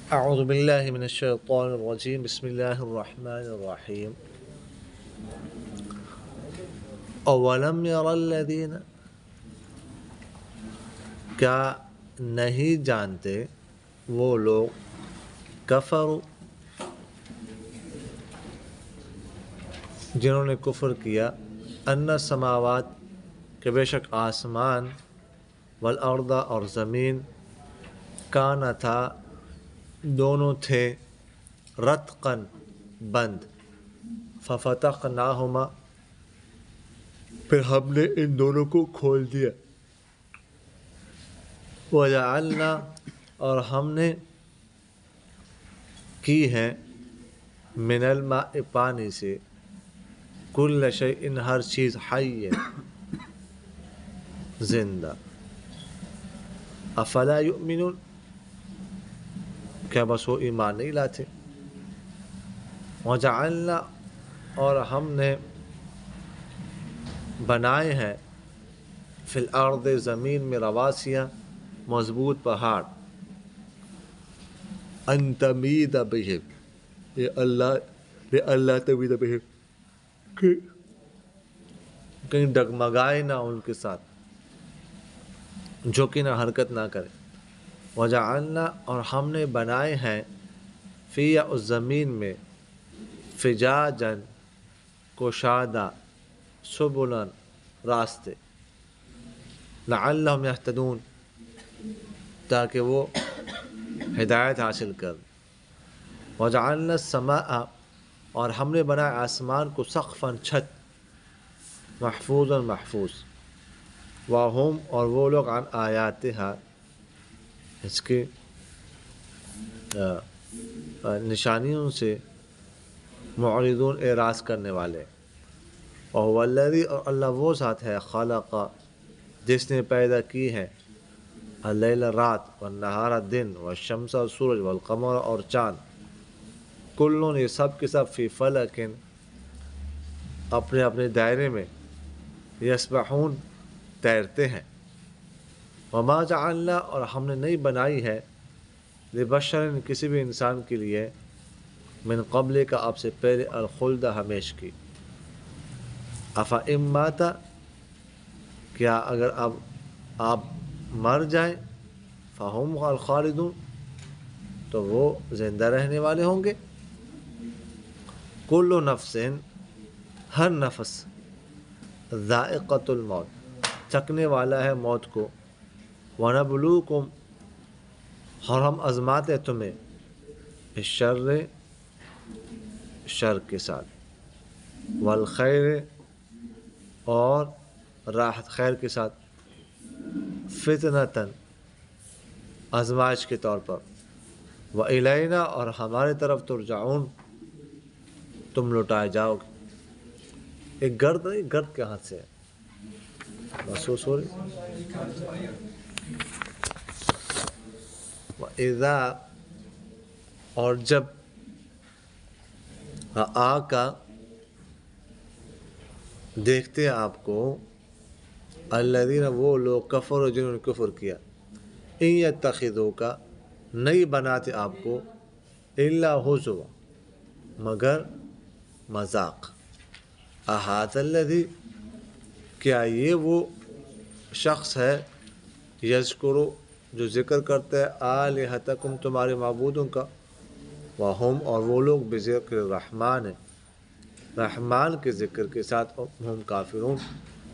اعوذ باللہ من الشیطان الرجیم بسم اللہ الرحمن الرحیم اولم یر الذین کیا نہیں جانتے وہ لوگ کفروا جنہوں نے کفر کیا ان السماوات کہ بے شک آسمان والارض اور زمین کانتا دونوں تھے رتقاً بند ففتقناہما پھر ہم نے ان دونوں کو کھول دیا وجعلنا اور ہم نے کی ہے من الماء پانی سے کل شیء ہر چیز حی زندہ افلا یؤمنون کیا بس وہ ایمان نہیں لاتے وجعلنا اور ہم نے بنائے ہیں فی الارض زمین میں رواسیہ مضبوط پہاڑ ان تمید بہم یہ اللہ تمید بہم کہ کہیں ڈگمگائے نہ ان کے ساتھ جو کہ نہ حرکت نہ کرے وجعلنا اور ہم نے بنائے ہیں فی اس زمین میں فجاجن کشادہ سبلن راستے لعلہم یہتدون تاکہ وہ ہدایت حاصل کر وجعلنا السماء اور ہم نے بنایا آسمان کو سقفاً چھت محفوظاً محفوظ وہم اور وہ لوگ عن آیاتہا اس کے نشانیوں سے معرضون اعراض کرنے والے وہو الذی اور اللہ وہ ذات ہے خلق جس نے پیدا کی ہے اللیل رات والنہار دن والشمس اور سورج والقمر اور چاند کلن یہ سب کے سب فی فلکن اپنے اپنے دائرے میں یسبحون تیرتے ہیں وما جعلنا اور ہم نے نہیں بنائی ہے لبشر کسی بھی انسان کے لیے من قبل کا آپ سے پہلے الخلد ہمیش کی افا اماتا کیا اگر اب آپ مر جائیں فہم الخالدون تو وہ زندہ رہنے والے ہوں گے کل نفس ہر نفس ذائقۃ الموت چکھنے والا ہے موت کو ونبلوکم اور ہم آزماتے ہیں تمہیں الشر شر کے ساتھ والخیر اور راحت خیر کے ساتھ فتنتاً آزمائش کے طور پر وإلینا اور ہمارے طرف ترجعون تم لوٹائے جاؤ گے ایک گرد نہیں گرد کے ہاتھ سے محسوس ہو رہی وَإِذَا اور جب آ کا دیکھتے ہیں آپ کو الذین وہ لوگ کفر جنہوں نے کفر کیا ان یتخذوا کا نہیں بناتے آپ کو الا حزوا مگر مذاق احاذ الذی کیا یہ وہ شخص ہے یذکرو جو ذکر کرتا ہے آلہتکم تمہارے معبودوں کا وہم اور وہ لوگ بذکر الرحمن رحمان کے ذکر کے ساتھ ہم کافرون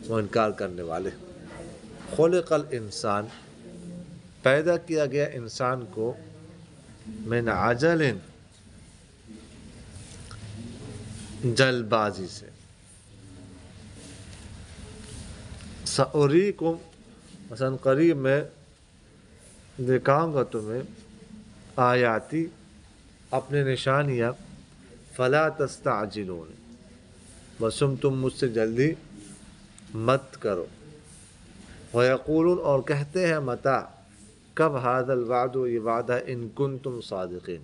وہ انکار کرنے والے خلق الانسان پیدا کیا گیا انسان کو من عجل جلد بازی سے سأریکم مثلا قریب میں دکھاؤں گا تمہیں آیاتی اپنے نشانیاں فلا تستعجلون بس تم مجھ سے جلدی مت کرو ویقولون اور کہتے ہیں متى کب هذا الوعد یہ وعدہ ان کنتم صادقین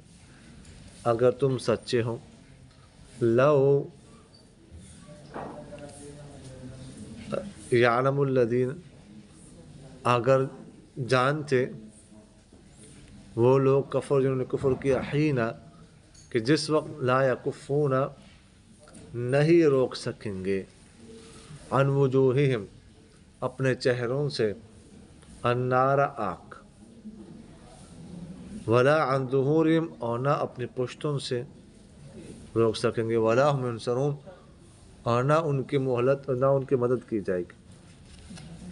اگر تم سچے ہو لو یعلم الذین اگر جانتے وہ لوگ کفر جنہوں نے کفر کیا حین کہ جس وقت لا یکفون نہیں روک سکیں گے عن وجوہہم اپنے چہروں سے النار آگ ولا عن ظہورہم اور نہ اپنی پشتوں سے روک سکیں گے ولا ہم ینصرون اور نہ ان کی مہلت اور نہ ان کی مدد کی جائے گی.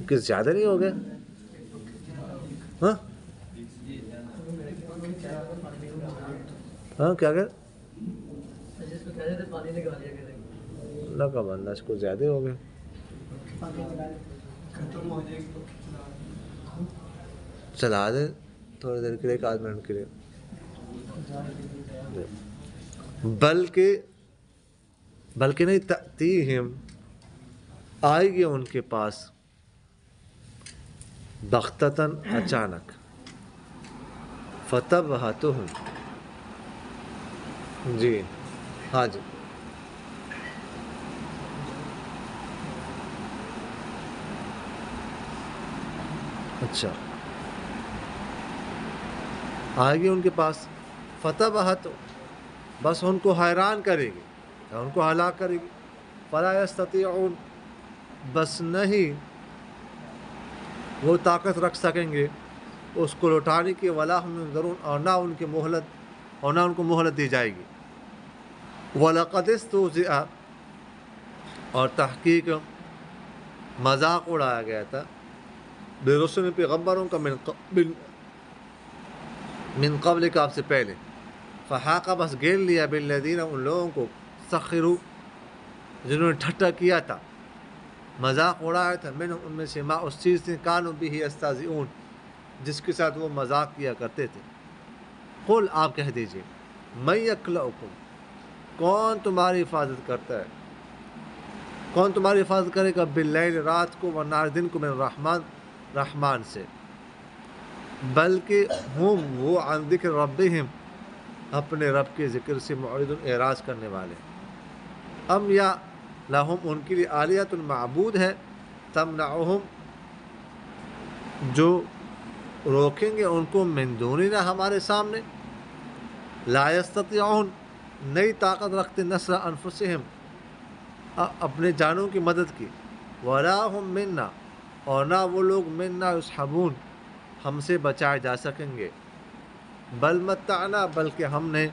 کہ زیادہ نہیں ہو گیا؟ ہاں ہاں کیا کہ لگا بندہ اس کو زیادہ ہو گیا. چلا دے تھوڑی دیر کے لیے 1 منٹ کے لیے. بلکہ نہیں تأتیہم آئے گی ان کے پاس بغتتاً اچانک فتبہتہم جی ہاں جی اچھا آئے گی ان کے پاس فتبہت بس ان کو حیران کرے گی یا ان کو ہلاک کرے گی. فلا یستطیعون بس نہیں وہ طاقت رکھ سکیں گے اس کو لوٹانے کی ولا ہم ینظرون اور نہ ان کو مہلت دی جائے گی. وَلَقَدِ اسْتُهْزِئَ اور تحقیق مذاق اڑایا گیا تھا برسل پیغمبروں کا من قبل کا آپ سے پہلے فحاق بس گھیر لیا بالذین ان لوگوں کو سخروا جنہوں نے ٹھٹا کیا تھا مذاق اڑایا تھا منہم ان میں سے ما اس چیز سے کانوا بہ یستہزئون جس کے ساتھ وہ مذاق کیا کرتے تھے. قل آپ کہہ دیجئے من یکلؤکم کون تمہاری حفاظت کرتا ہے کون تمہاری حفاظت کرے گا باللیل رات کو والنہار دن کو من رحمان سے. بلکہ ہم وہ عن ذکر ربہم اپنے رب کے ذکر سے معرضون اعراض کرنے والے. ام یا لہم ان کے لیے آلیۃ معبود ہے تمنعہم جو روکیں گے ان کو من دوننا ہمارے سامنے. لا یستطیعون نئی طاقت رکھتے نصر انفسہم اپنے جانوں کی مدد کی. ولا ہم منا اور نہ وہ لوگ منا یصحبون ہم سے بچائے جا سکیں گے. بل متعنا بلکہ ہم نے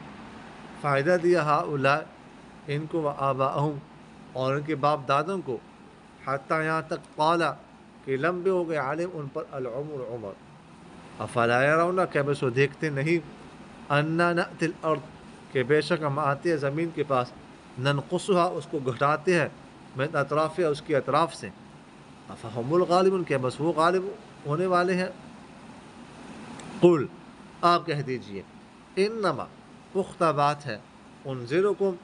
فائدہ دیا ہؤلاء ان کو وآباءہم اور ان کے باپ دادوں کو حتیٰ یہاں تک قالا کہ لمبے ہو گئے عالم ان پر العمر عمر. افلا یرون کہ بس وہ دیکھتے نہیں انا نأتی الارض کہ بے شک ہم آتے ہیں زمین کے پاس ننقصها اس کو گھٹاتے ہیں من اطرافها اس کی اطراف سے. افہم الغالبون کہ بس وہ غالب ہونے والے ہیں. قل آپ کہہ دیجئے انما پختہ بات ہے انذرکم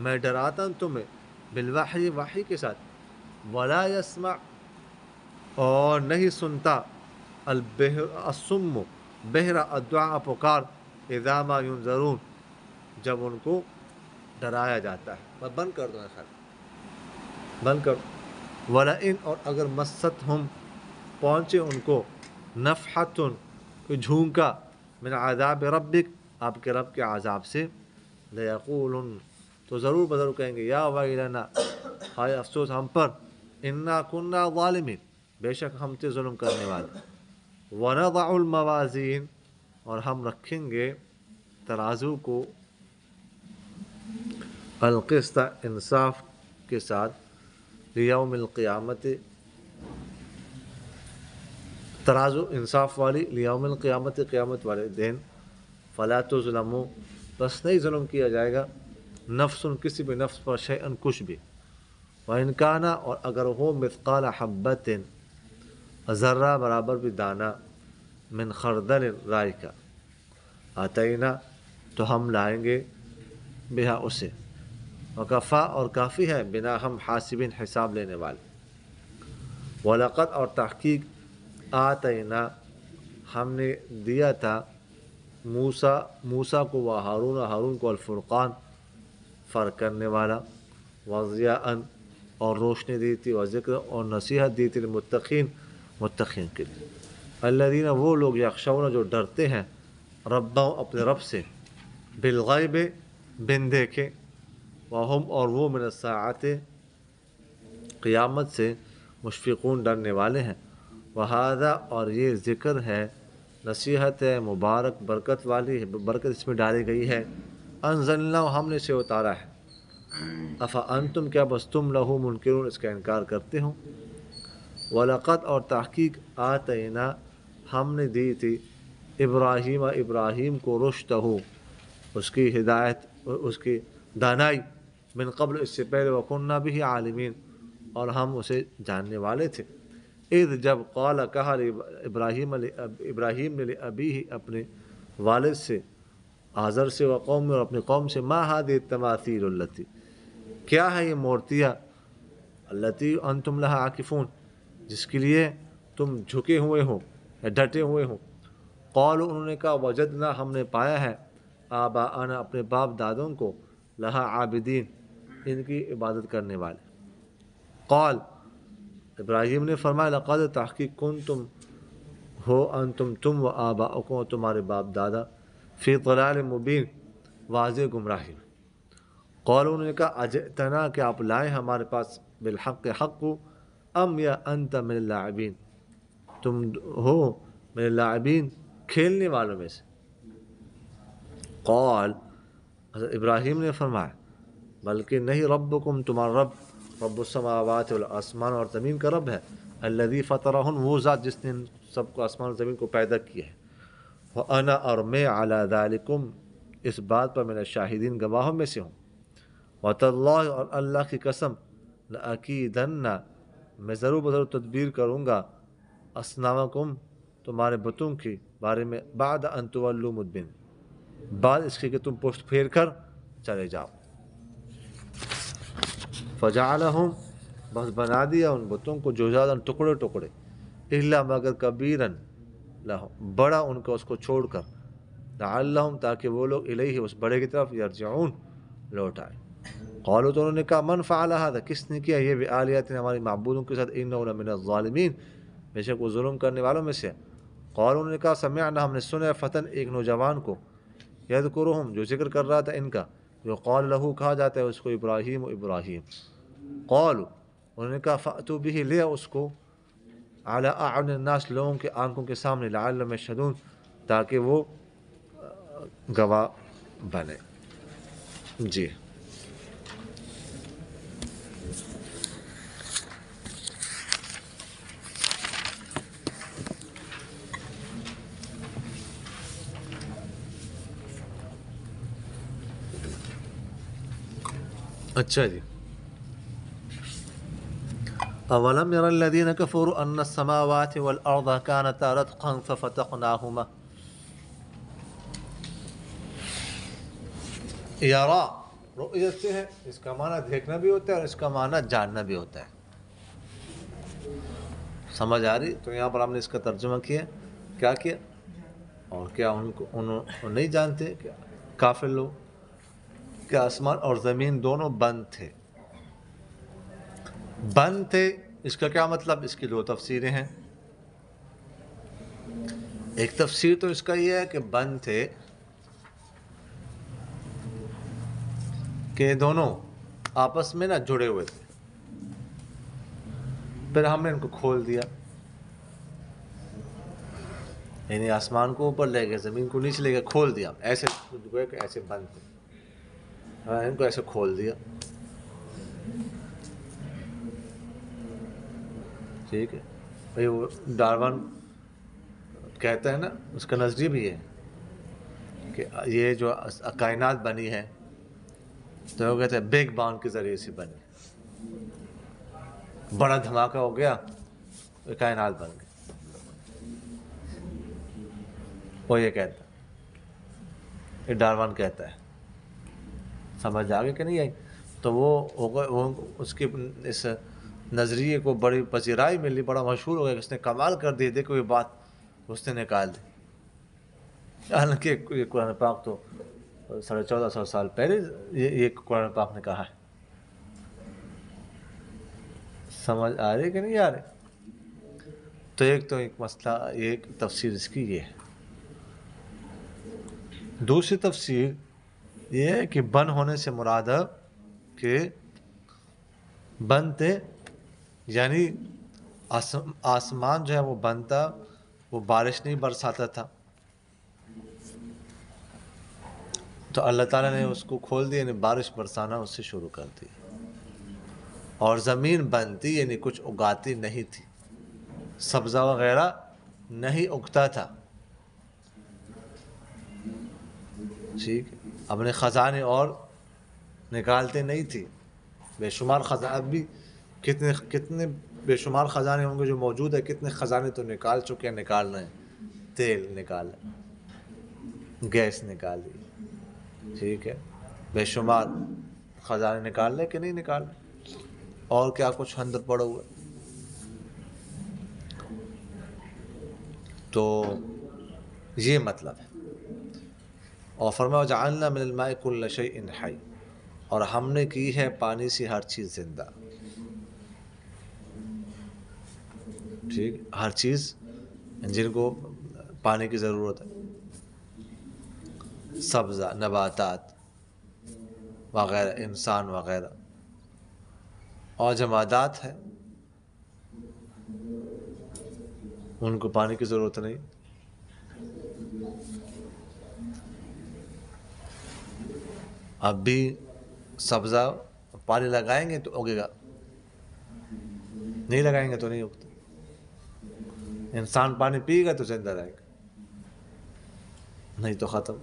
میں ڈراتا ہوں تمہیں بالوحی وحی کے ساتھ ولا یسمع اور نہیں سنتا الصم بہرا الدعاء پکار اذا ما ینذرون جب ان کو ڈرایا جاتا ہے. میں بند کر دوں خیر بند کر. ولئن اور اگر مست ہم پہنچے ان کو نفحۃ کوئی جھونکا من عذاب ربک آپ کے رب کے عذاب سے لیقولن تو ضرور بضرور کہیں گے یا ویلنا ہائے افسوس ہم پر انا کننا ظالمین بے شک ہم تھے ظلم کرنے والے. ونضع الموازین اور ہم رکھیں گے ترازو کو القسط انصاف کے ساتھ لیوم القیامت ترازو انصاف والی لیوم القیامت قیامت والے دن فلا تظلموا بس نہیں ظلم کیا جائے گا نفس کسی بھی نفس پر شیئن کچھ بھی. وَإِنْ كَانَ اور اگر ہو مثقال حبۃ ذرہ برابر بھی دانہ من خردل رائی کا آتینا تو ہم لائیں گے بہا اسے وکفا اور کافی ہے بنا ہم حاسبین حساب لینے والے. وَلَقَدْ اور تحقیق آتینا ہم نے دیا تھا موسیٰ کو و ہارون کو الفرقان فرق کرنے والا وضیاء اور روشنی دی تھی و ذکر اور نصیحت دی تھی متقین کے لیے. الذین وہ لوگ یخشون جو ڈرتے ہیں ربوں اپنے رب سے، بالغیب بن دیکھے، وہم اور وہ من الساعت قیامت سے مشفقون ڈرنے والے ہیں، وہذا اور یہ ذکر ہے، نصیحت ہے مبارک برکت والی ہے، برکت اس میں ڈالی گئی ہے، انزلنا ہم نے اسے اتارا ہے، افانتم کیا بس تم لہو منکرون اس کا انکار کرتے ہو، وَلَقَدْ اور تحقیق آتینا ہم نے دی تھی ابراہیم کو رشدہ اس کی ہدایت اس کی دانائی، من قبل اس سے پہلے، وَكُنَّا بِهِ عَالِمِينَ اور ہم اسے جاننے والے تھے، اذ جب قال کہا ابراہیم نے لأبیہ اپنے والد سے، آزر سے، وقوم اور اپنے قوم سے، ما هذه التماثیل التي کیا ہے یہ مورتیاں، التي انتم لها عاکفون جس کے لیے تم جھکے ہوئے ہو یا ڈٹے ہوئے ہو، قالوا انہوں نے کہا، وجدنا ہم نے پایا ہے، آباءنا اپنے باپ دادوں کو، لہا عابدین ان کی عبادت کرنے والے، قال ابراہیم نے فرمایا، لقد تحقیق کنتم ہو انتم تم و آباؤکم تمہارے باپ دادا، فی ضلال مبین واضح گمراہی، قالوا انہوں نے کہا، اجئتنا کہ آپ لائے ہمارے پاس، بالحق حق کو، ام یا انت من اللاعبین تم ہو من اللاعبین کھیلنے والوں میں سے، قال حضرت ابراہیم نے فرمایا، بلکہ نہیں، ربکم تمہارا رب، رب السماوات والآسمان اور زمین کا رب ہے، الذی فطرہن وہ ذات جس نے سب کو آسمان اور زمین کو پیدا کیا ہے، وانا اور میں علی ذالکم اس بات پر من الشاہدین گواہوں میں سے ہوں، وتاللہ اور اللہ کی قسم، لأکیدن میں ضرور بضرور تدبیر کروں گا، اصنامکم تمہارے بتوں کی بارے میں، بعد ان تولوا مدبرین بعد اس کے کہ تم پشت پھیر کر چلے جاؤ، فجعلہم بس بنا دیا ان بتوں کو، جزاذا ٹکڑے ٹکڑے، الا مگر کبیرن لہم بڑا ان کو اس کو چھوڑ کر، لعلہم تاکہ وہ لوگ الیہ اس بڑے کی طرف، یرجعون لوٹ آئے، قالوا تو انہوں نے کہا، من فعل هذا کس نے کیا یہ، بآلیاتنا ہماری معبودوں کے ساتھ، انہ لمن الظالمین بے شک وہ ظلم کرنے والوں میں سے، قالوا انہوں نے کہا، سمعنا ہم نے سنا فتن ایک نوجوان کو، یذکرہم جو ذکر کر رہا تھا ان کا، یقال لہو کہا جاتا ہے اس کو، ابراہیم قالوا انہوں نے کہا، فأتوا به لے اس کو، علی اعین الناس لوگوں کے آنکھوں کے سامنے، لعلہم یشہدون تاکہ وہ گواہ بنے، جی اچھا جی، اولم یر الذین کفروا ان السماوات والارض کانتا رتقا ففتقناہما، یرا رؤیت سے ہے، اس کا معنی دیکھنا بھی ہوتا ہے اور اس کا معنی جاننا بھی ہوتا ہے، سمجھ آ رہی؟ تو یہاں پر ہم نے اس کا ترجمہ کیا کیا، اور کیا ان کو انہوں نہیں جانتے کیا کافر لوگ کہ آسمان اور زمین دونوں بند تھے، بند تھے اس کا کیا مطلب، اس کی دو تفسیریں ہیں، ایک تفسیر تو اس کا یہ ہے کہ بند تھے کہ دونوں آپس میں نہ جڑے ہوئے تھے، پھر ہم نے ان کو کھول دیا، یعنی آسمان کو اوپر لے گئے زمین کو نیچے لے گئے، کھول دیا، ایسے ایسے بند تھے، ان کو ایسے کھول دیا، ٹھیک ہے بھائی، وہ ڈارون کہتا ہے نا، اس کا نظریہ بھی ہے کہ یہ جو کائنات بنی ہے تو وہ کہتے ہیں بگ بانگ کے ذریعے سے بنی، بڑا دھماکہ ہو گیا کائنات بن گئی، وہ یہ کہتا ہے، یہ ڈارون کہتا ہے، سمجھ آگے کہ نہیں آئی؟ تو وہ اس کے اس نظریے کو بڑی پذیرائی ملی، بڑا مشہور ہو گیا، اس نے کمال کر دی، دیکھو یہ بات اس نے نکال دی، حالانکہ یہ قرآن پاک تو 1450 سال پہلے یہ قرآن پاک نے کہا ہے، سمجھ آ رہی کہ نہیں آ رہی؟ تو ایک مسئلہ، ایک تفسیر اس کی یہ ہے، دوسری تفسیر یہ ہے کہ بن ہونے سے مراد ہے کہ بنتے یعنی آسمان جو ہے وہ بنتا، وہ بارش نہیں برساتا تھا، تو اللہ تعالیٰ نے اس کو کھول دیا، یعنی بارش برسانا اس سے شروع کر دی، اور زمین بنتی یعنی کچھ اگاتی نہیں تھی، سبزہ وغیرہ نہیں اگتا تھا، ٹھیک، اپنے خزانے اور نکالتے نہیں تھی، بے شمار خزانے، اب بھی کتنے بے شمار خزانے ہوں گے جو موجود ہے، کتنے خزانے تو نکال چکے ہیں، نکال رہے ہیں، تیل نکال، گیس نکال دی، ٹھیک ہے، بے شمار خزانے نکال لیں کہ نہیں نکال لیں، اور کیا کچھ اندر پڑا ہوا ہے. تو یہ مطلب ہے. اور فرمایا وجعلنا من الماء كل شيء حي، اور ہم نے کی ہے پانی سے ہر چیز زندہ، ٹھیک، ہر چیز جن کو پانی کی ضرورت ہے، سبزہ، نباتات وغیرہ، انسان وغیرہ، اور جمادات ہے ان کو پانی کی ضرورت نہیں. اب بھی سبزہ پانی لگائیں گے تو اگے گا، نہیں لگائیں گے تو نہیں اگتا. انسان پانی پی گا تو زندہ رہے گا، نہیں تو ختم.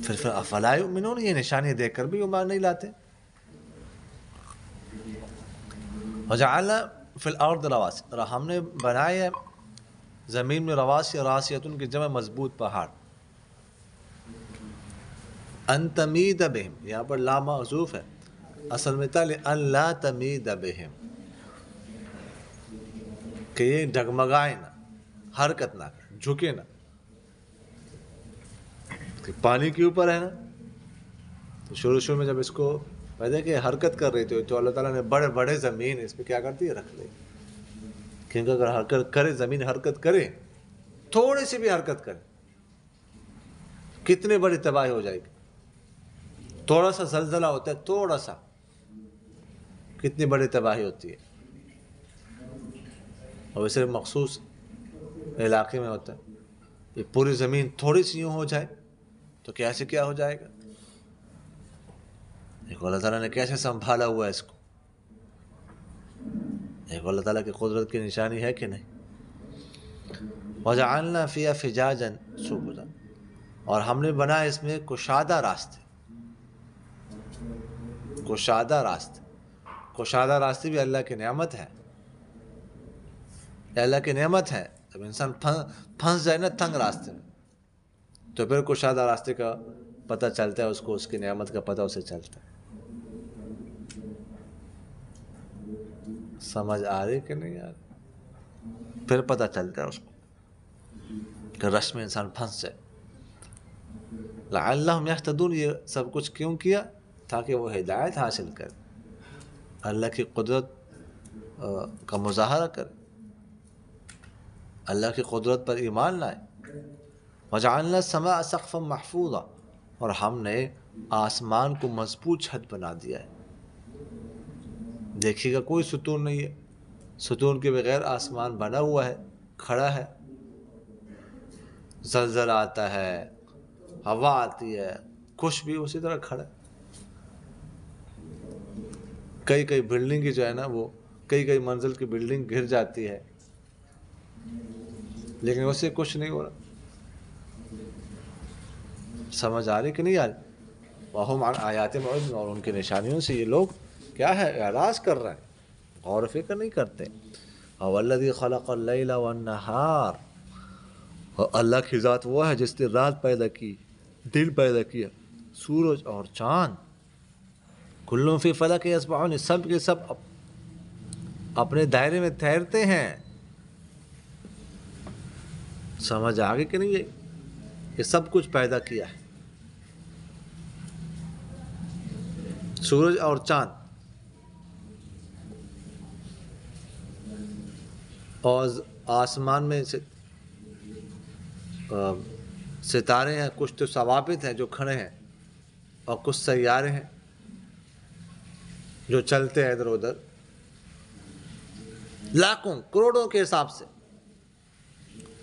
پھر افلا یؤمنون، یہ نشانی دیکھ کر بھی ایمان نہیں لاتے. وجعلنا فی الارض رواسy، اور ہم نے بنائے زمین میں رواسی، راسیۃ کی جمع مضبوط پہاڑ. ان تمید بہم، یہاں پر لا محذوف ہے، اصل میں تھا ان لا تمید بہم، کہ یہ ڈگمگائے نہ، حرکت نہ کرے، جھکے نہ، کہ پانی کے اوپر ہے نا. تو شروع میں جب اس کو پیدا کہ حرکت کر رہی تھی تو اللہ تعالیٰ نے بڑے بڑے زمین اس پہ کیا کرتی ہے، رکھ لی، کیونکہ اگر حرکت کرے، زمین حرکت کرے، تھوڑی سی بھی حرکت کرے، کتنے بڑی تباہی ہو جائے گی. تھوڑا سا زلزلہ ہوتا ہے، تھوڑا سا، کتنی بڑی تباہی ہوتی ہے. اور ویسے مخصوص علاقے میں ہوتا ہے. یہ پوری زمین تھوڑی سی یوں ہو جائے تو کیسے کیا ہو جائے گا. دیکھو اللہ تعالیٰ نے کیسے سنبھالا ہوا ہے اس کو. دیکھو اللہ تعالیٰ کی قدرت کی نشانی ہے کہ نہیں. وجعلنا فیہا فجاجا سبلا، اور ہم نے بنایا اس میں کشادہ راستے. کشادہ راستے، کشادہ راستے بھی اللہ کی نعمت ہے، اللہ کی نعمت ہے. جب انسان پھنس جائے نا تنگ راستے میں، تو پھر کشادہ راستے کا پتہ چلتا ہے اس کو، اس کی نعمت کا پتہ اسے چلتا ہے. سمجھ آ رہی کہ نہیں آ رہی؟ پھر پتہ چلتا ہے اس کو کہ رش میں انسان پھنس جائے. لعلہم یہتدون، یہ سب کچھ کیوں کیا؟ تاکہ وہ ہدایت حاصل کرے، اللہ کی قدرت کا مظاہرہ کرے، اللہ کی قدرت پر ایمان لائے. وجعلنا السماء سقفا محفوظا، اور ہم نے آسمان کو مضبوط چھت بنا دیا ہے. دیکھیے گا کوئی ستون نہیں ہے، ستون کے بغیر آسمان بنا ہوا ہے، کھڑا ہے. زلزلہ آتا ہے، ہوا آتی ہے، کچھ بھی اسی طرح کھڑا ہے. کئی بلڈنگ کی جو ہے نا، وہ کئی منزل کی بلڈنگ گر جاتی ہے، لیکن اس سے کچھ نہیں ہو رہا. سمجھ آ رہی کہ نہیں آ رہی؟ وَهُمْ عَنْ آیَاتِ مُعْرِضُونَ، اور ان کی نشانیوں سے یہ لوگ کیا ہے، اعراض کر رہے ہیں، غور و فکر نہیں کرتے. وَالَّذِي خَلَقَ اللَّيْلَ وَالنَّهَارَ، اور اللہ کی ذات وہ ہے جس نے رات پیدا کی، دن پیدا کیا، سورج اور چاند. کل فی فلک یسبحون، سب کے سب اپنے دائرے میں تیرتے ہیں. سمجھ آگے کہ نہیں؟ یہ سب کچھ پیدا کیا ہے. سورج اور چاند، اور آسمان میں سے ستارے ہیں، کچھ تو ثوابت ہیں جو کھڑے ہیں، اور کچھ سیارے ہیں جو چلتے ہیں ادھر ادھر، لاکھوں کروڑوں کے حساب سے،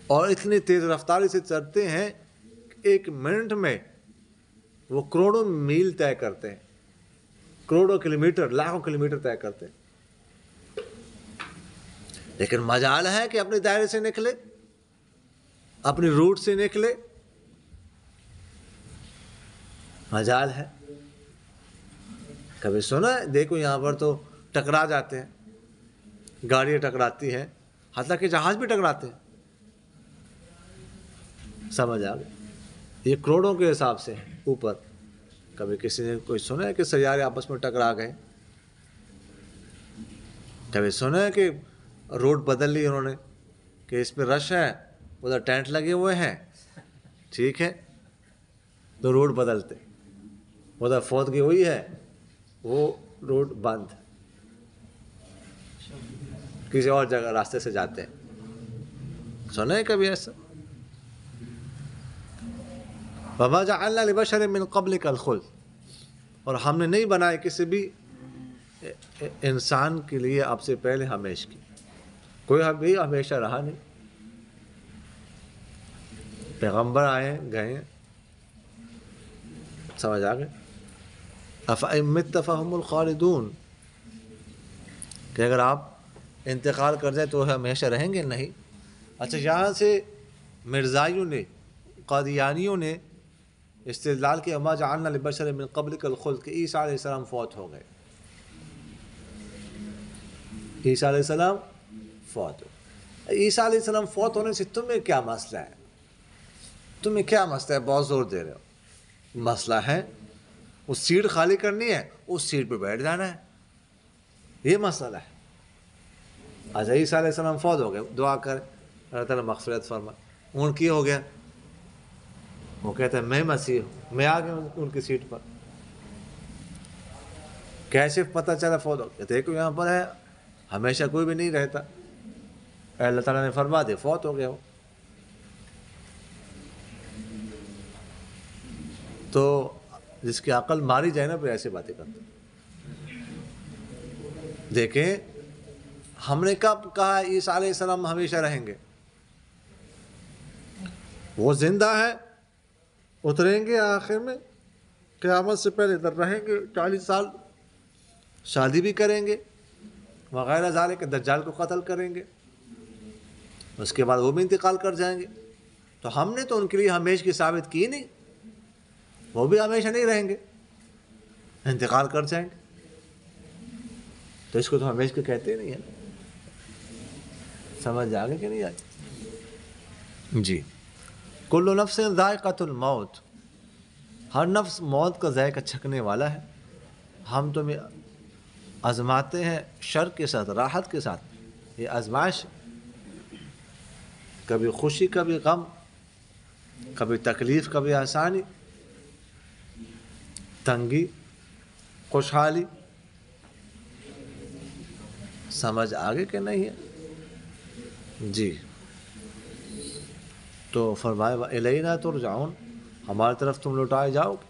اور اتنی تیز رفتاری سے چلتے ہیں کہ 1 منٹ میں وہ کروڑوں میل طے کرتے ہیں، کروڑوں کلومیٹر، لاکھوں کلومیٹر طے کرتے ہیں۔ لیکن مجال ہے کہ اپنے دائرے سے نکلے، اپنی روٹ سے نکلے، مجال ہے۔ کبھی سنا ہے؟ دیکھو یہاں پر تو ٹکرا جاتے ہیں، گاڑیاں ٹکراتی ہیں، حتیٰ کہ جہاز بھی ٹکراتے ہیں، سمجھ آ گئے؟ یہ کروڑوں کے حساب سے ہے اوپر۔ کبھی کسی نے کوئی سنا ہے کہ سیارے آپس میں ٹکرا گئے؟ کبھی سنا ہے کہ روڈ بدل لی انہوں نے، کہ اس پہ رش ہے، ادھر ٹینٹ لگے ہوئے ہیں، ٹھیک ہے، تو روڈ بدلتے، ادھر فوتگی ہوئی ہے، وہ روڈ بند، کسی اور جگہ راستے سے جاتے ہیں؟ سنا ہے کبھی ایسا؟ وَمَا جَعَلْنَا لِبَشَرٍ مِّن قَبْلِكَ الْخُلْدَ، اور ہم نے نہیں بنائے کسی بھی انسان کے لیے آپ سے پہلے ہمیشہ کی، کوئی بھی ہمیشہ رہا نہیں، پیغمبر آئے گئے، سمجھ آ گئے؟ أَفَإِن مِتَّ فَهُمُ الْخَالِدُونَ، کہ اگر آپ انتقال کر جائیں تو ہمیشہ رہیں گے؟ نہیں۔ اچھا، یہاں سے مرزائیوں نے، قادیانیوں نے استدلال کیا وَمَا جَعَلْنَا لِبَشَرٍ مِّن قَبْلِكَ الْخُلْدَ، کہ عیسیٰ علیہ السلام فوت ہو گئے، عیسیٰ علیہ السلام فوت ہو۔ عیسیٰ علیہ السلام فوت ہونے سے تمہیں کیا مسئلہ ہے؟ تمہیں کیا مسئلہ ہے؟ بہت زور دے رہے ہو۔ مسئلہ ہے اس سیٹ خالی کرنی ہے، اس سیٹ پہ بیٹھ جانا ہے، یہ مسئلہ ہے۔ اچھا، عیسیٰ علیہ السلام فوت ہو گئے، دعا کر اللہ تعالیٰ مغفرت فرما، ان کی ہو گیا، وہ کہتا ہے میں مسیح ہوں، میں آ گیا ان کی سیٹ پر۔ کیسے پتہ چلا فوت ہو گیا؟ دیکھو یہاں پر ہے، ہمیشہ کوئی بھی نہیں رہتا، اللہ تعالیٰ نے فرما دیا فوت ہو گیا ہو۔ تو جس کی عقل ماری جائے نا پھر ایسی باتیں کرتے۔ دیکھیں، ہم نے کب کہا عیسیٰ علیہ السلام ہمیشہ رہیں گے؟ وہ زندہ ہے، اتریں گے آخر میں، قیامت سے پہلے ادھر رہیں گے 40 سال، شادی بھی کریں گے وغیرہ ذالک، دجال کو قتل کریں گے، اس کے بعد وہ بھی انتقال کر جائیں گے۔ تو ہم نے تو ان کے لیے ہمیشہ کی ثابت کی نہیں، وہ بھی ہمیشہ نہیں رہیں گے، انتقال کر جائیں گے، تو اس کو تو ہمیشہ کے کہتے نہیں ہیں۔ سمجھ آگے کہ نہیں آگے؟ جی، کل نفس ذائقۃ الموت، ہر نفس موت کا ذائقہ چکھنے والا ہے۔ ہم تمہیں آزماتے ہیں شر کے ساتھ، راحت کے ساتھ، یہ آزمائش، کبھی خوشی کبھی غم، کبھی تکلیف کبھی آسانی، تنگی خوشحالی، سمجھ آگے کہ نہیں ہے؟ جی، تو فرمایا وَإِلَيْنَا تُرْجَعُونَ، ہماری طرف تم لوٹائے جاؤ گے۔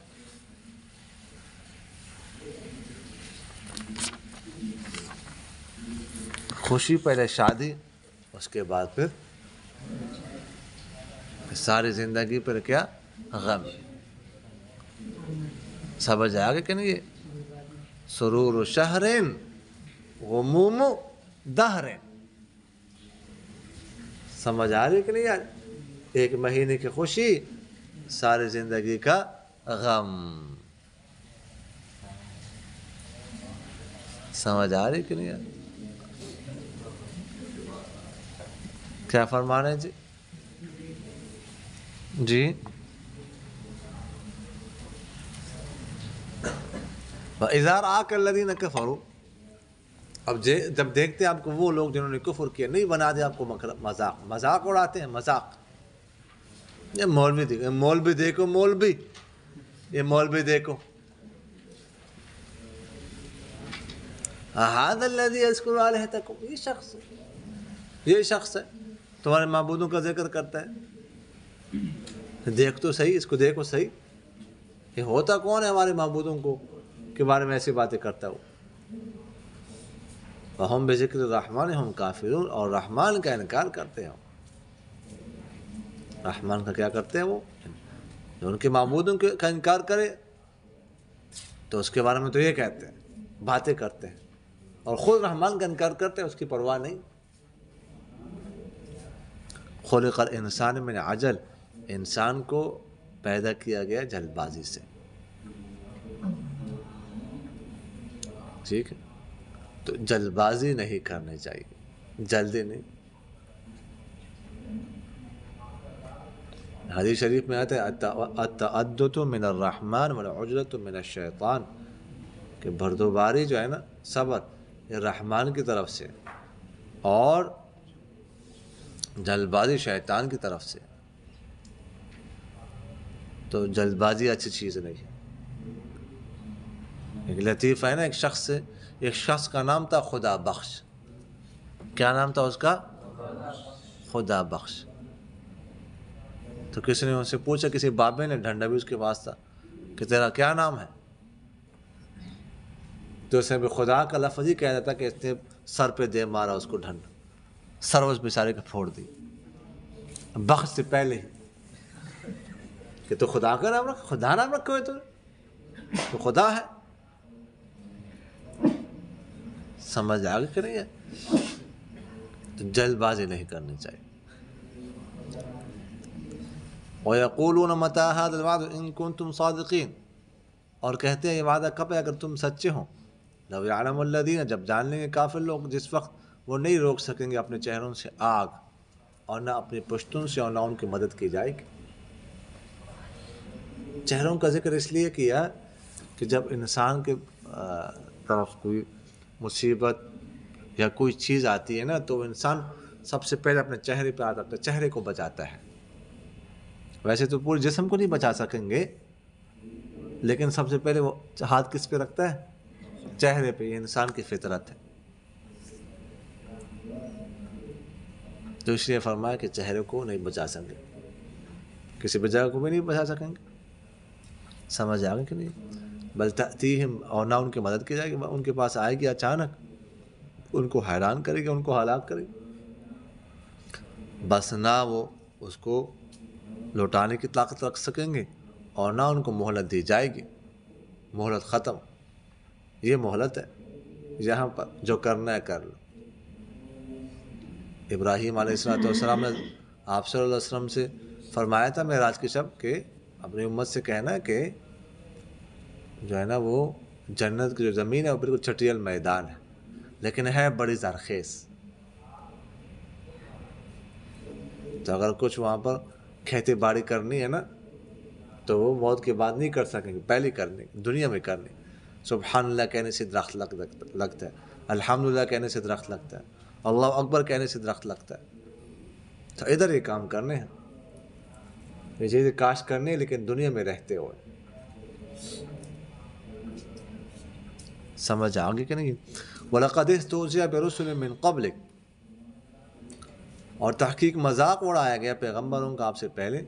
خوشی پہلے شادی، اس کے بعد پھر ساری زندگی پر کیا؟ غم۔ سمجھ آگے کہ نہیں ہے؟ سرور شہر غموم دہر، سمجھ آ رہی کہ نہیں آ رہی؟ 1 مہینے کی خوشی، ساری زندگی کا غم، سمجھ آ رہی کہ نہیں آ رہی؟ کیا فرما رہے ہیں جی؟ جی، وَإِذَا رَآكَ الَّذِينَ كَفَرُوا، اب جب دیکھتے ہیں آپ کو وہ لوگ جنہوں نے کفر کیا، نہیں بنا دیا آپ کو مذاق، مذاق اڑاتے ہیں، مذاق، یہ مولوی دیکھو، مولوی دیکھو، مولوی، یہ مولوی دیکھو، هَذَا الَّذِي يَذْكُرُ آلِهَتَكُمْ، یہ شخص ہے تمہارے معبودوں کا ذکر کرتا ہے، دیکھ تو صحیح، اس کو دیکھو صحیح، یہ ہوتا کون ہے ہمارے معبودوں کو کے بارے میں ایسی باتیں کرتا ہو. وَهُمْ بِذِكْرِ الرَّحْمَنِ هُمْ کافرون، اور رحمان کا انکار کرتے ہیں. رحمان کا کیا کرتے ہیں وہ؟ جو ان کے معبودوں کا انکار کرے تو اس کے بارے میں تو یہ کہتے ہیں، باتیں کرتے ہیں، اور خود رحمان کا انکار کرتے ہیں، اس کی پرواہ نہیں. خلق الانسان من عجل، انسان کو پیدا کیا گیا جلد بازی سے. ٹھیک ہے، تو جلد بازی نہیں کرنی چاہیے، جلدی نہیں. حدیث شریف میں آتا ہے التعدد من الرحمن والعجلۃ من الشیطان، کہ بردوباری جو ہے نا، صبر، یہ رحمان کی طرف سے، اور جلد بازی شیطان کی طرف سے. تو جلد بازی اچھی چیز نہیں ہے. ایک لطیفہ ہے نا، ایک شخص کا نام تھا خدا بخش. کیا نام تھا اس کا؟ خدا بخش. تو کسی نے ان سے پوچھا، کسی بابے نے، ڈنڈا بھی اس کے پاس تھا، کہ تیرا کیا نام ہے؟ تو اس نے بھی خدا کا لفظ ہی کہہ دیتا کہ اس نے سر پہ دے مارا اس کو ڈنڈا، سر اس بیچارے کو پھوڑ دی بخش سے پہلے ہی. کہ تو خدا کا نام رکھ، خدا نام رکھے ہوئے تو خدا ہے. سمجھ آگے کہ نہیں ہے؟ تو جلد بازی نہیں کرنی چاہیے. وَيَقُولُونَ مَتَىٰ هَٰذَا الْوَعْدُ إِن كُنتُمْ صَادِقِينَ، اور کہتے ہیں یہ وعدہ کب ہے اگر تم سچے ہوں. لَوْ يَعْلَمُ الَّذِينَ، جب جان لیں گے کافر لوگ، جس وقت وہ نہیں روک سکیں گے اپنے چہروں سے آگ، اور نہ اپنی پشتوں سے، اور نہ ان کی مدد کی جائے گی. چہروں کا ذکر اس لیے کیا کہ جب انسان کے طرف کوئی مصیبت یا کوئی چیز آتی ہے نا، تو انسان سب سے پہلے اپنے چہرے پہ آتا ہے، چہرے کو بچاتا ہے. ویسے تو پورے جسم کو نہیں بچا سکیں گے، لیکن سب سے پہلے وہ ہاتھ کس پہ رکھتا ہے؟ چہرے پہ. یہ انسان کی فطرت ہے. تو اس لیے فرمایا کہ چہرے کو نہیں بچا سکیں گے، کسی بھی جگہ کو بھی نہیں بچا سکیں گے. سمجھ آ گئی کہ نہیں؟ بل تأتیہم، اور نہ ان کی مدد کی جائے گی، ان کے پاس آئے گی اچانک، ان کو حیران کرے گی، ان کو ہلاک کرے گی. بس نہ وہ اس کو لوٹانے کی طاقت رکھ سکیں گے، اور نہ ان کو مہلت دی جائے گی. مہلت ختم، یہ مہلت ہے، یہاں پر جو کرنا ہے کر لو. ابراہیم علیہ السلام نے آپ صلی اللہ علیہ وسلم سے فرمایا تھا معراج کی شب کہ اپنی امت سے کہنا کہ جو ہے نا وہ جنت کی جو زمین ہے وہ بالکل چٹیل میدان ہے، لیکن ہے بڑی زرخیز. تو اگر کچھ وہاں پر کھیتی باڑی کرنی ہے نا، تو وہ موت کے بعد نہیں کر سکیں گے، پہلے کرنی، دنیا میں کرنی. سبحان اللہ کہنے سے درخت لگتا ہے، الحمدللہ کہنے سے درخت لگتا ہے، اللہ اکبر کہنے سے درخت لگتا ہے. تو ادھر یہ کام کرنے ہیں، یہ چیزیں کاش کرنی ہے، لیکن دنیا میں رہتے ہوئے. سمجھ آگے کہ نہیں؟ وَلَقَدِ اسْتُهْزِئَ بِرُسُلٍ مِّن قَبْلِكَ، اور تحقیق مذاق اڑایا گیا پیغمبروں کا آپ سے پہلے.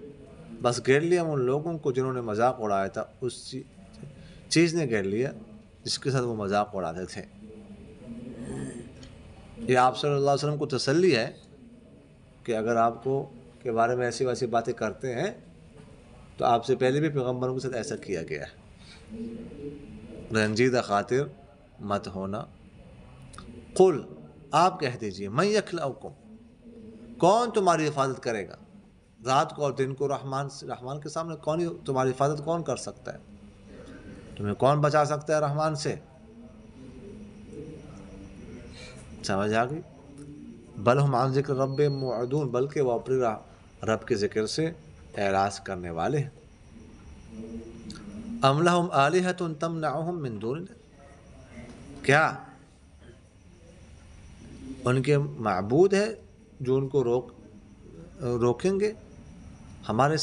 بس گھیر لیا ان لوگوں کو جنہوں نے مذاق اڑایا تھا، اس چیز نے گھیر لیا جس کے ساتھ وہ مذاق اڑاتے تھے. یہ آپ صلی اللہ علیہ وسلم کو تسلی ہے کہ اگر آپ کو کے بارے میں ایسی ویسی باتیں کرتے ہیں تو آپ سے پہلے بھی پیغمبروں کے ساتھ ایسا کیا گیا ہے. رنجیدہ خاطر مت ہونا. قل، آپ کہہ دیجئے، من یکلؤکم، کون تمہاری حفاظت کرے گا رات کو اور دن کو؟ رحمان کے سامنے کون تمہاری حفاظت کون کر سکتا ہے؟ تمہیں کون بچا سکتا ہے رحمان سے؟ سمجھ آ گئی؟ بل ہم عن ذکر رب معرضون، بلکہ وہ اپنے رب کے ذکر سے اعراض کرنے والے ہیں. ام لہم آلہۃ تمنعہم من دوننا، کیا ان کے معبود ہے جو ان کو روکیں گے ہمارے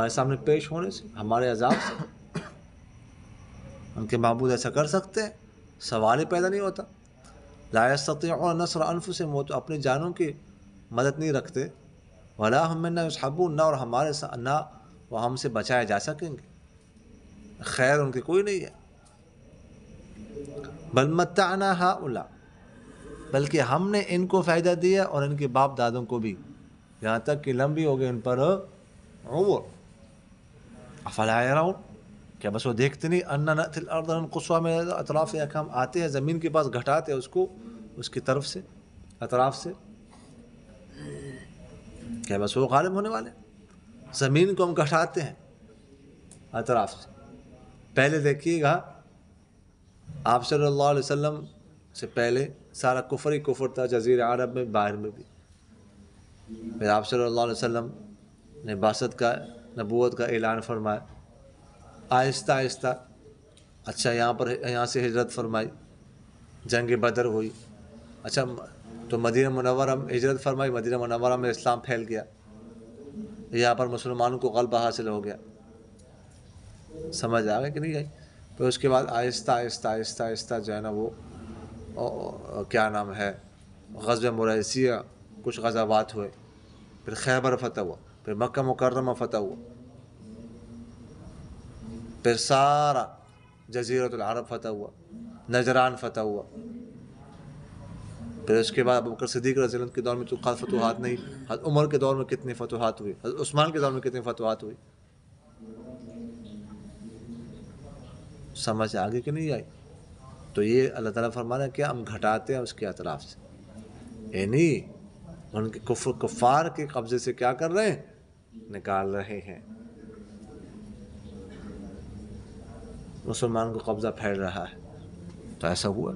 سامنے پیش ہونے سے، ہمارے عذاب سے؟ ان کے معبود ایسا کر سکتے ہیں؟ سوال ہی پیدا نہیں ہوتا. لا یستطیعون نصر انفسہم، وہ تو اپنی جانوں کی مدد نہیں رکھتے. وَلَا هُم مِنَّا يُصْحَبُونَ، نہ اور ہمارے ساتھ نہ وہ ہم سے بچائے جا سکیں گے، خیر ان کی کوئی نہیں ہے۔ بل متعنا ہؤلاء، بلکہ ہم نے ان کو فائدہ دیا اور ان کے باپ دادوں کو بھی، یہاں تک کہ لمبی ہو گئی ان پر عمر۔ افلا يرون، کیا بس وہ دیکھتے نہیں، اننا نأتی الارض ننقصها من اطرافها، کہ ہم آتے ہیں زمین کے پاس گھٹاتے ہیں اس کو اس کی طرف سے، اطراف سے، کیا بس وہ غالب ہونے والے؟ زمین کو ہم گھٹاتے ہیں اطراف سے۔ پہلے دیکھیے گا آپ صلی اللہ علیہ وسلم سے پہلے سارا کفر ہی کفر تھا، جزیرہ عرب میں، باہر میں بھی۔ پھر آپ صلی اللہ علیہ وسلم نے بعثت کا، نبوت کا اعلان فرمایا، آہستہ آہستہ، اچھا یہاں سے ہجرت فرمائی، جنگ بدر ہوئی، اچھا تو مدینہ منورہ میں ہجرت فرمائی، مدینہ منورہ میں اسلام پھیل گیا، یہاں پر مسلمانوں کو غلبہ حاصل ہو گیا۔ سمجھ آ گیا کہ نہیں آئی؟ پھر اس کے بعد آہستہ آہستہ آہستہ آہستہ جو ہے نا وہ کیا نام ہے، غزوہ مریسیہ، کچھ غزوات ہوئے، پھر خیبر فتح ہوا، پھر مکہ مکرمہ فتح ہوا، پھر سارا جزیرۃ العرب فتح ہوا، نجران فتح ہوا، پھر اس کے بعد ابوبکر صدیق رضی اللہ عنہ کے دور میں تو خاص فتوحات نہیں، حضرت عمر کے دور میں کتنی فتوحات ہوئی، حضرت عثمان کے دور میں کتنی فتوحات ہوئی۔ سمجھ آگے کہ نہیں آئی؟ تو یہ اللہ تعالیٰ فرما رہا ہے کہ ہم گھٹاتے ہیں اس کے اطراف سے، یعنی ان کے کفار کے قبضے سے کیا کر رہے ہیں، نکال رہے ہیں، مسلمان کو قبضہ پھیل رہا ہے۔ تو ایسا ہوا۔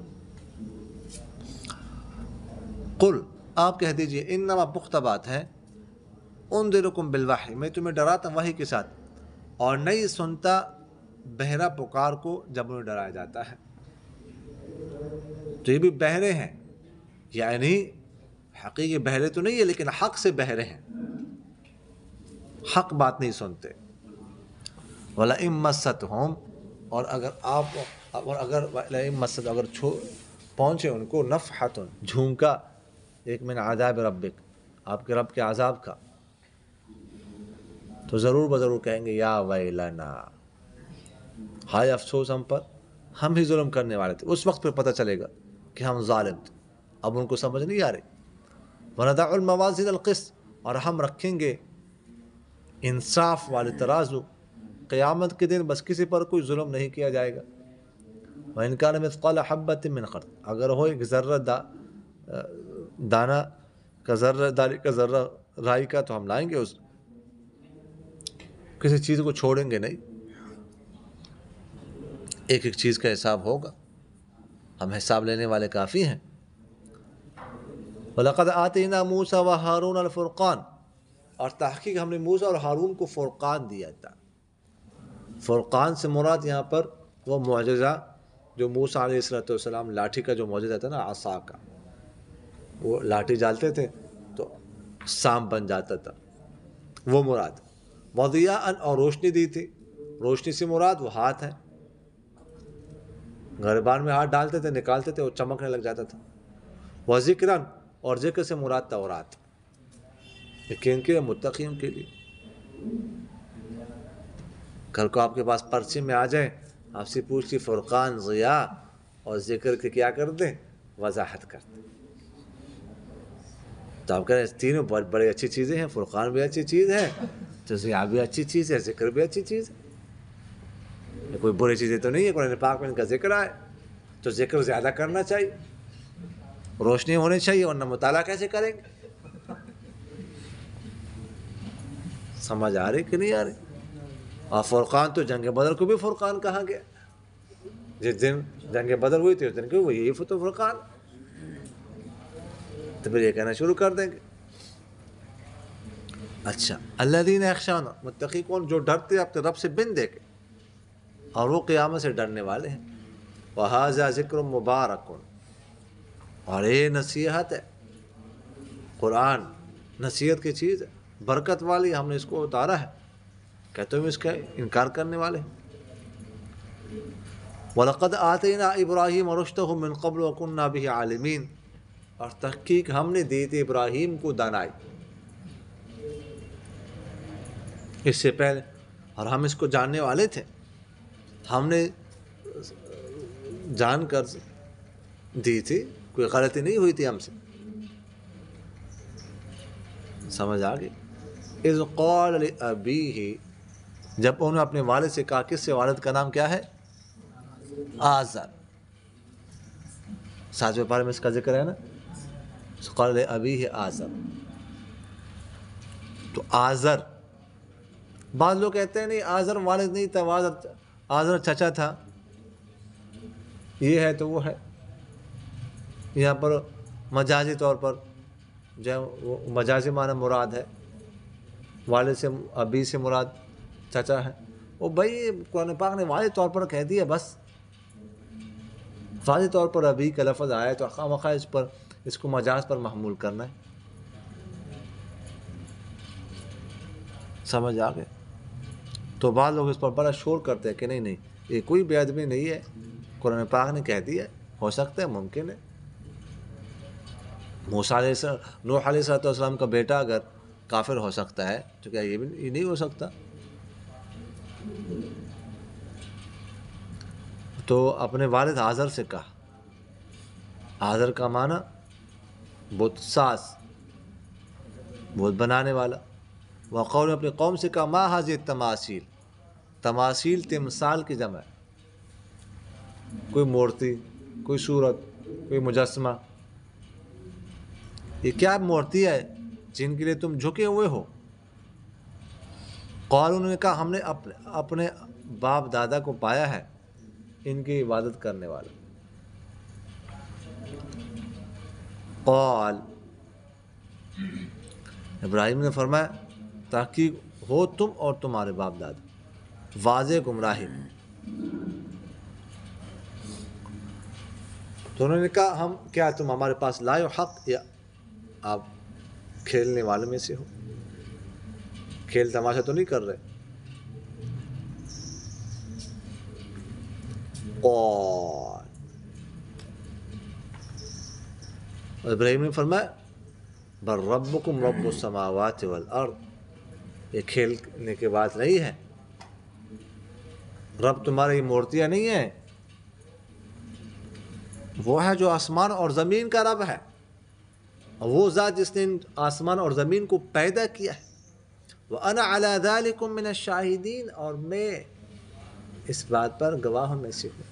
قل، آپ کہہ دیجئے، انما پختہ بات ہے، انذرکم بالوحی، میں تمہیں ڈراتا وحی کے ساتھ، اور نہیں سنتا بہرا پکار کو جب انہیں ڈرایا جاتا ہے۔ تو یہ بھی بہرے ہیں، یعنی حقیقی بہرے تو نہیں ہے لیکن حق سے بہرے ہیں، حق بات نہیں سنتے۔ وَلَئِن مَسَّتْهُمْ، اور اگر پہنچے ان کو نفحۃ، جھونکا، ایک من عذاب ربک، آپ کے رب کے عذاب کا، تو ضرور بضرور کہیں گے یا ویلنا، ہائے افسوس ہم پر، ہم ہی ظلم کرنے والے تھے۔ اس وقت پہ پتہ چلے گا کہ ہم ظالم تھے، اب ان کو سمجھ نہیں آ رہی۔ وَنَضَعُ الْمَوَازِينَ الْقِسْطَ، اور ہم رکھیں گے انصاف والے ترازو، قیامت کے دن بس کسی پر کوئی ظلم نہیں کیا جائے گا۔ وَإِنْ كَانَ مِثْقَالَ حَبَّةٍ مِّنْ خَرْدَلٍ، اگر ہو ایک ذرہ دانہ کا، ذرہ داری کا، ذرہ رائی کا، تو ہم لائیں گے، اس کسی چیز کو چھوڑیں گے نہیں، ایک ایک چیز کا حساب ہوگا، ہم حساب لینے والے کافی ہیں۔ وَلَقَدْ آتَيْنَا مُوسَىٰ وَهَارُونَ الْفُرْقَانَ، اور تحقیق ہم نے موسیٰ اور ہارون کو فرقان دیا تھا۔ فرقان سے مراد یہاں پر وہ معجزہ جو موسیٰ علیہ السلام لاٹھی کا جو معجزہ تھا نا، عصا کا، وہ لاٹھی ڈالتے تھے تو سانپ بن جاتا تھا، وہ مراد۔ وَضِيَاءً، اور روشنی دی تھی، روشنی سے مراد وہ ہاتھ ہے، گریبان میں ہاتھ ڈالتے تھے، نکالتے تھے، وہ چمکنے لگ جاتا تھا۔ وَذِكْرًا، اور ذکر سے مراد تورات، یہ کن کے؟ متقین کے لیے۔ کل کو آپ کے پاس پرچے میں آ جائیں، آپ سے پوچھتی فرقان، ضیاء اور ذکر کے کیا کر دیں؟ وضاحت کر دیں، تو آپ کہہ رہے ہیں تینوں بڑی اچھی چیزیں ہیں، فرقان بھی اچھی چیز ہے، تو ضیاء بھی اچھی چیز ہے، ذکر بھی اچھی چیز ہے، یہ کوئی بری چیزیں تو نہیں ہے۔ قرآن پاک میں ان کا ذکر آئے تو ذکر زیادہ کرنا چاہیے، روشنی ہونی چاہیے، ورنہ مطالعہ کیسے کریں گے؟ سمجھ آ رہی کہ نہیں آ رہی؟ اور فرقان تو جنگ بدر کو بھی فرقان کہا گیا، جس دن جنگ بدر ہوئی تھی اس دن کو وہ یہی فتح فرقان، تو پھر یہ کہنا شروع کر دیں گے۔ اچھا، الذین یخشون، متقی کون؟ جو ڈرتے اپنے رب سے بن دے کے، اور وہ قیامت سے ڈرنے والے ہیں۔ وَهَذَا ذِكْرٌ مُبَارَكٌ، اور یہ نصیحت ہے، قرآن نصیحت کی چیز ہے، برکت والی، ہم نے اس کو اتارا ہے، کہ تم اس کا انکار کرنے والے ہیں۔ وَلَقَدْ آتَيْنَا إِبْرَاهِيمَ رُشْدَهُ مِنْ قَبْلُ وَكُنَّا بِهِ عَالِمِينَ، اور تحقیق ہم نے دی تھی ابراہیم کو دانائی، اس سے پہلے، اور ہم اس کو جاننے والے تھے، ہم نے جان کر دی تھی، کوئی غلطی نہیں ہوئی تھی ہم سے. سمجھ آ گئی. اذ قال لابیہ، جب انہوں نے اپنے والد سے کہا. کس سے؟ والد کا نام کیا ہے؟ آزر. 7ویں پارے میں اس کا ذکر ہے نا. قال لابیہ آزر. تو آزر، بعض لوگ کہتے ہیں نہیں آزر والد نہیں تھا، آزر چچا تھا. یہ ہے تو وہ ہے. یہاں پر مجازی طور پر جو مجازی معنی مراد ہے، والد سے ابی سے مراد چچا ہے. وہ بھائی قرآن پاک نے واضح طور پر کہہ دیا، بس واضح طور پر ابی کا لفظ آیا تو خواہ اس کو مجاز پر محمول کرنا ہے. سمجھ آ گئے. تو بعض لوگ اس پر بڑا شور کرتے ہیں کہ نہیں نہیں یہ کوئی بے ادبی نہیں ہے، قرآن پاک نے کہہ دیا. ہو سکتا ہے، ممکن ہے. نوح علیہ السلام کا بیٹا اگر کافر ہو سکتا ہے تو کیا یہ نہیں ہو سکتا؟ تو اپنے والد آزر سے کہا. آزر کا معنی بت ساز، بت بنانے والا. وقول نے اپنی قوم سے کہا ما حاضر تماثیل. تماثیل تمثال کی جمع ہے. کوئی مورتی، کوئی صورت، کوئی مجسمہ. یہ کیا مورتی ہے جن کے لیے تم جھکے ہوئے ہو؟ قالوا نے کہا ہم نے اپنے باپ دادا کو پایا ہے ان کی عبادت کرنے والا. قال، ابراہیم نے فرمایا تحقیق ہو تم اور تمہارے باپ دادا واضح گمراہی. تو انہوں نے کہا ہم کیا تم ہمارے پاس لائے ہو حق، یا آپ کھیلنے والے میں سے ہو؟ کھیل تماشا تو نہیں کر رہے. قال، ابراہیم نے فرمایا بل ربکم رب السماوات والارض. یہ کھیلنے کی بات نہیں ہے. رب تمہارا یہ مورتیاں نہیں ہیں، وہ ہے جو آسمان اور زمین کا رب ہے. وہ ذات جس نے آسمان اور زمین کو پیدا کیا ہے. وَأَنَا عَلَى ذَلِكُم مِّنَ الشَّاهِدِينَ، اور میں اس بات پر گواہوں میں سے ہوں.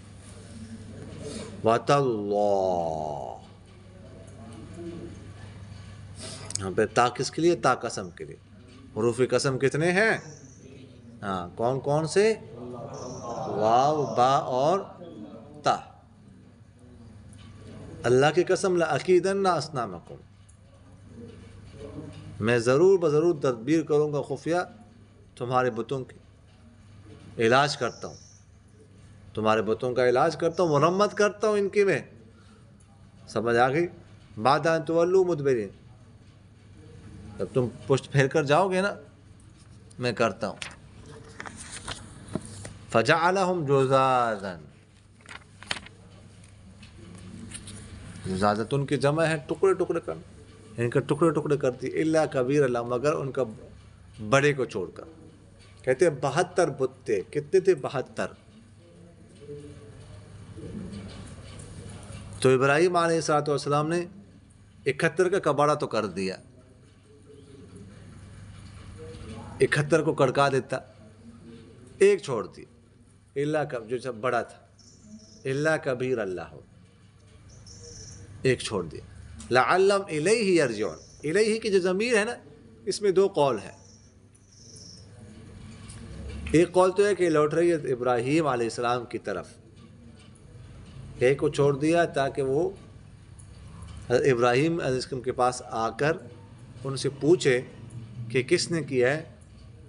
وَتَاللَّهِ، یہاں پہ تا کس کے لیے؟ تا قسم کے لیے. حروف قسم کتنے ہیں؟ ہاں، کون کون سے؟ واو، با اور تا. اللہ کی قسم لَأَكِيدَنَّ أَصْنَامَكُمْ، میں ضرور بضرور تدبیر کروں گا خفیہ تمہارے بتوں کی. علاج کرتا ہوں تمہارے بتوں کا، علاج کرتا ہوں، مرمت کرتا ہوں ان کی میں. سمجھ آ گئی؟ بعد ان تولوا مدبرین، جب تم پشت پھیر کر جاؤ گے نا میں کرتا ہوں. فجعلہم جذاذا، جذاذۃ ان کی جمع ہے ٹکڑے ٹکڑے کرنا، ان کے ٹکڑے ٹکڑے کر دی. الا کبیر اللہ، مگر ان کا بڑے کو چھوڑ کر. کہتے 72 بت تھے. کتنے تھے؟ 72. تو ابراہیم علیہ السلام نے 71 کا کباڑا تو کر دیا، 71 کو کڑکا دیتا، ایک چھوڑ دی. اللہ جو سب بڑا تھا، اللہ کبیر اللہ ہو، ایک چھوڑ دیا. لعلم الیہ یرجعون، الیہ کی جو ضمیر ہے نا اس میں 2 قول ہے. ایک قول تو ہے کہ لوٹ رہی ہے ابراہیم علیہ السلام کی طرف. ایک کو چھوڑ دیا تاکہ وہ ابراہیم علیہ السلام کے پاس آ کر ان سے پوچھے کہ کس نے کیا ہے.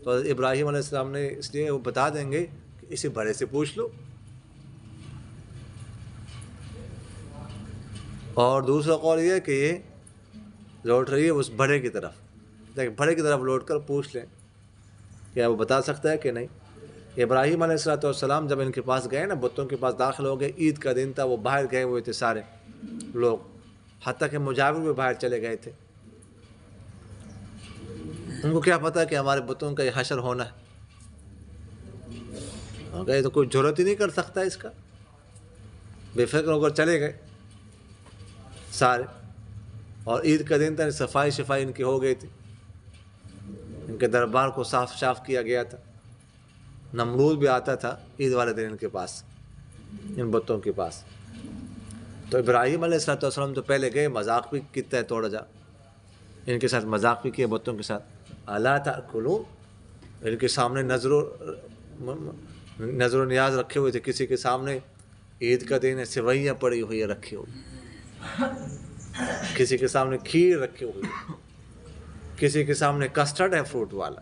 تو ابراہیم علیہ السلام نے اس لیے وہ بتا دیں گے کہ اسے بڑے سے پوچھ لو. اور دوسرا قول یہ ہے کہ یہ لوٹ رہی ہے اس بڑے کی طرف، لیکن بڑے کی طرف لوٹ کر پوچھ لیں کیا وہ بتا سکتا ہے کہ نہیں. ابراہیم علیہ السلام جب ان کے پاس گئے نا، بتوں کے پاس داخل ہو گئے، عید کا دن تھا، وہ باہر گئے ہوئے تھے سارے لوگ، حتیٰ کہ مجاور بھی باہر چلے گئے تھے. ان کو کیا پتا کہ ہمارے بتوں کا یہ حشر ہونا ہے؟ یہ تو کوئی جرات ہی نہیں کر سکتا اس کا. بے فکر ہو کر چلے گئے سارے. اور عید کا دن تھا، صفائی شفائی ان کی ہو گئی تھی، ان کے دربار کو صاف شاف کیا گیا تھا. نمرود بھی آتا تھا عید والے دن ان کے پاس، ان بتوں کے پاس. تو ابراہیم علیہ السلام تو پہلے گئے، مذاق بھی کیتا ہے تھوڑا جا، ان کے ساتھ مذاق بھی کیا بتوں کے ساتھ. الا تاکلون، ان کے سامنے نظر و نیاز رکھے ہوئے تھے. کسی کے سامنے عید کا دن ہے، سوئیاں پڑی ہوئی ہے رکھی ہوئی، کسی کے سامنے کھیر رکھی ہوئی، کسی کے سامنے کسٹرڈ ہے فروٹ والا.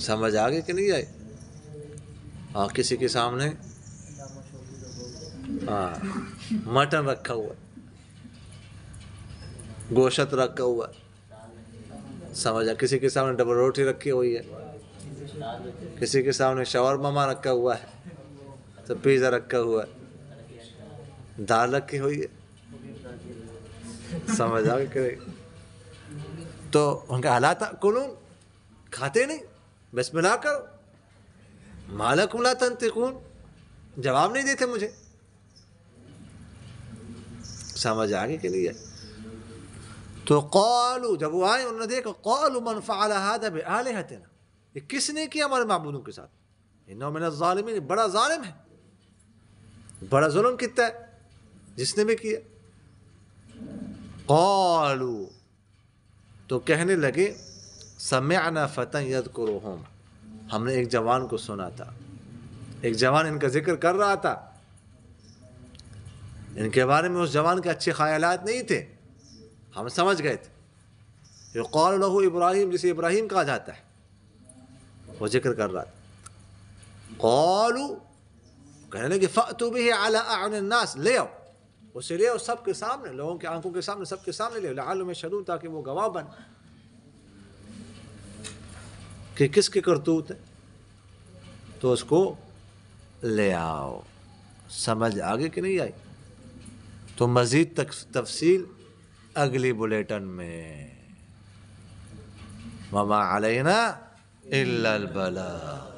سمجھ آگے کہ نہیں آئی؟ اور کسی کے سامنے مٹن رکھا ہوا، گوشت رکھا ہوا. سمجھا؟ کسی کے سامنے ڈبل روٹی رکھی ہوئی ہے، کسی کے سامنے شاورما رکھا ہوا ہے، تو پیزا رکھا ہوا ہے، دال رکھی ہوئی ہے. سمجھ آگے کہ نہیں؟ تو ان کا الا تاکلون، کھاتے نہیں، بسم اللہ کرو. ما لکم لا تنطقون، جواب نہیں دیتے مجھے. سمجھ آگے کہ نہیں ہے؟ تو قالوا، جب وہ آئے انہوں نے دیکھا، قالوا من فعل هذا بآلهتنا، یہ کس نے کیا ہمارے معبودوں کے ساتھ؟ انه من الظالمین، بڑا ظالم ہے، بڑا ظلم کتا ہے جس نے بھی کیا. قالوا، تو کہنے لگے، سمعنا فتى يذكرهم، ہم نے ایک جوان کو سنا تھا، ایک جوان ان کا ذکر کر رہا تھا. ان کے بارے میں اس جوان کے اچھے خیالات نہیں تھے، ہم سمجھ گئے تھے. یقال له ابراہیم، جسے ابراہیم کہا جاتا ہے، وہ ذکر کر رہا تھا. قالوا، کہنے لگے، فأتوا به على اعین الناس، لے آؤ اسے، لے آؤ سب کے سامنے، لوگوں کی آنکھوں کے سامنے، سب کے سامنے لے آؤ. لعلهم يشهدون، تاکہ وہ گواہ بن کہ کس کی کرتوت ہے. تو اس کو لے آؤ. سمجھ آگے کہ نہیں آئی؟ تو مزید تفصیل اگلی بلیٹن میں. وما علینا الا البلاغ.